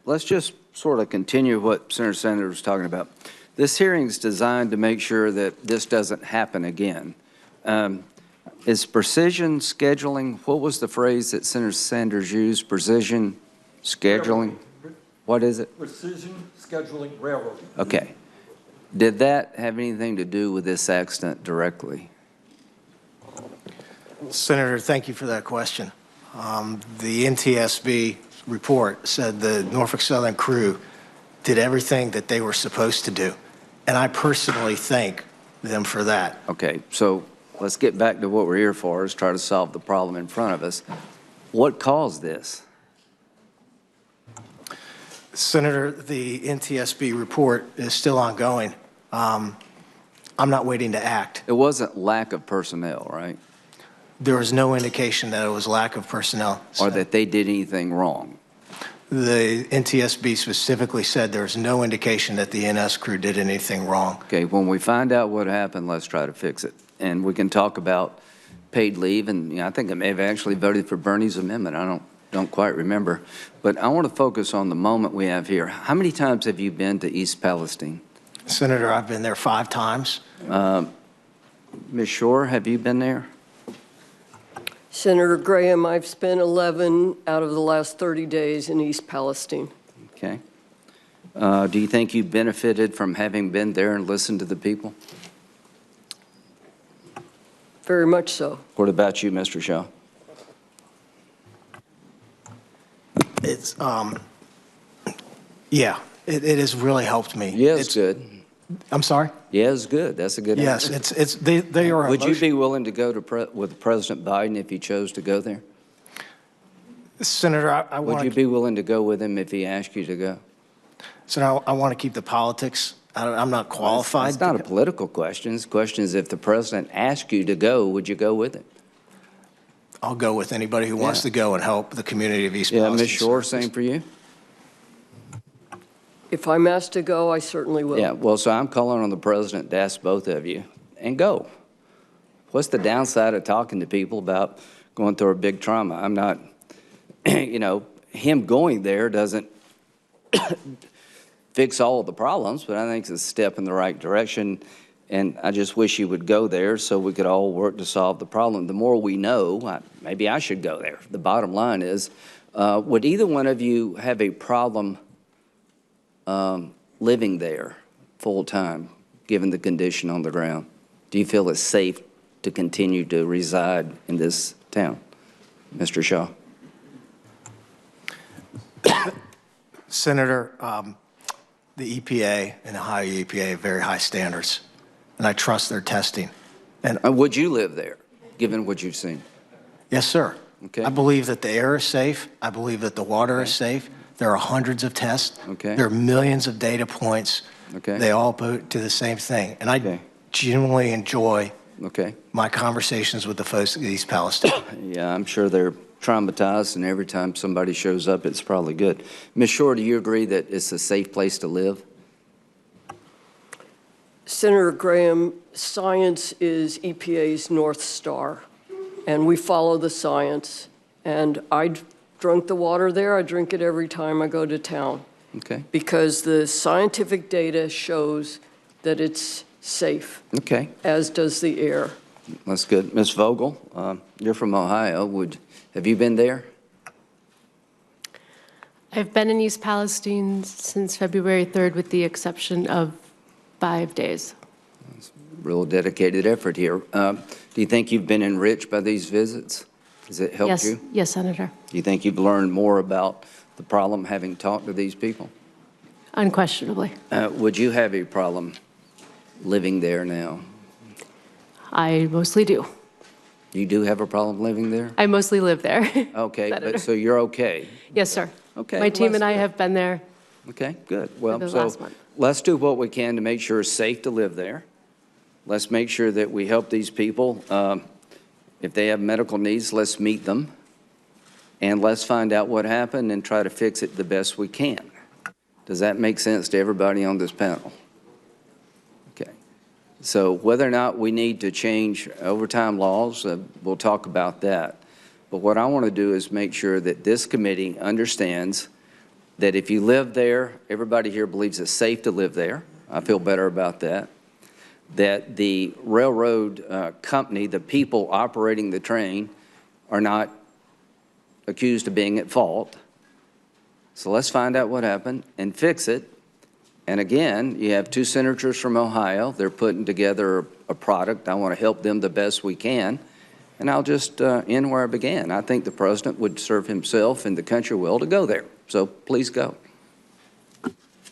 Let's just sort of continue what Senator Sanders was talking about. This hearing is designed to make sure that this doesn't happen again. Is precision scheduling, what was the phrase that Senator Sanders used? Precision scheduling? What is it? Precision scheduling railroading. Okay. Did that have anything to do with this accident directly? Senator, thank you for that question. The NTSB report said the Norfolk Southern crew did everything that they were supposed to do, and I personally thank them for that. Okay, so let's get back to what we're here for, is try to solve the problem in front of us. What caused this? Senator, the NTSB report is still ongoing. I'm not waiting to act. It wasn't lack of personnel, right? There was no indication that it was lack of personnel. Or that they did anything wrong? The NTSB specifically said there's no indication that the NS crew did anything wrong. Okay, when we find out what happened, let's try to fix it. And we can talk about paid leave, and you know, I think I may have actually voted for Bernie's amendment. I don't quite remember. But I want to focus on the moment we have here. How many times have you been to East Palestine? Senator, I've been there 5 times. Ms. Shore, have you been there? Senator Graham, I've spent 11 out of the last 30 days in East Palestine. Okay. Do you think you benefited from having been there and listened to the people? Very much so. What about you, Mr. Shaw? It's, yeah, it has really helped me. Yeah, it's good. I'm sorry? Yeah, it's good. That's a good Yes, answer. they are. Would you be willing to go to with President Biden if he chose to go there? Senator, I want Would you be willing to go with him if he asked you to go? Senator, I want to keep the politics. I'm not qualified. It's not a political question. The question is, if the president asked you to go, would you go with him? I'll go with anybody who wants to go and help the community of East Palestine. Yeah, Ms. Shore, same for you? If I'm asked to go, I certainly will. Yeah, well, so I'm calling on the president to ask both of you, and go. What's the downside of talking to people about going through a big trauma? I'm not, you know, him going there doesn't fix all of the problems, but I think it's a step in the right direction, and I just wish he would go there so we could all work to solve the problem. The more we know, maybe I should go there. The bottom line is, would either one of you have a problem living there full-time, given the condition on the ground? Do you feel it's safe to continue to reside in this town? Mr. Shaw. Senator, the EPA and the Ohio EPA have very high standards, and I trust their testing. And would you live there, given what you've seen? Yes, sir. Okay. I believe that the air is safe. I believe that the water is safe. There are hundreds of tests. Okay. There are millions of data points. Okay. They all point to the same thing. And I genuinely enjoy my conversations with the folks at East Palestine. Yeah, I'm sure they're traumatized, and every time somebody shows up, it's probably good. Ms. Shore, do you agree that it's a safe place to live? Senator Graham, science is EPA's North Star, and we follow the science. And I drunk the water there. I drink it every time I go to town. Okay. Because the scientific data shows that it's safe. Okay. As does the air. That's good. Ms. Vogel, you're from Ohio. Have you been there? I've been in East Palestine since February 3rd, with the exception of 5 days. That's a real dedicated effort here. Do you think you've been enriched by these visits? Has it helped you? Yes, Senator. Do you think you've learned more about the problem having talked to these people? Unquestionably. Would you have a problem living there now? I mostly do. You do have a problem living there? I mostly live there. Okay, but so you're okay? Yes, sir. Okay. My team and I have been there. Okay, good. Well, the so last month. Let's do what we can to make sure it's safe to live there. Let's make sure that we help these people. If they have medical needs, let's meet them. And let's find out what happened and try to fix it the best we can. Does that make sense to everybody on this panel? Okay. So whether or not we need to change overtime laws, we'll talk about that. But what I want to do is make sure that this committee understands that if you live there, everybody here believes it's safe to live there. I feel better about that. That the railroad company, the people operating the train, are not accused of being at fault. So let's find out what happened and fix it. And again, you have 2 senators from Ohio. They're putting together a product. I want to help them the best we can. And I'll just end where I began. I think the president would serve himself and the country well to go there. So please go.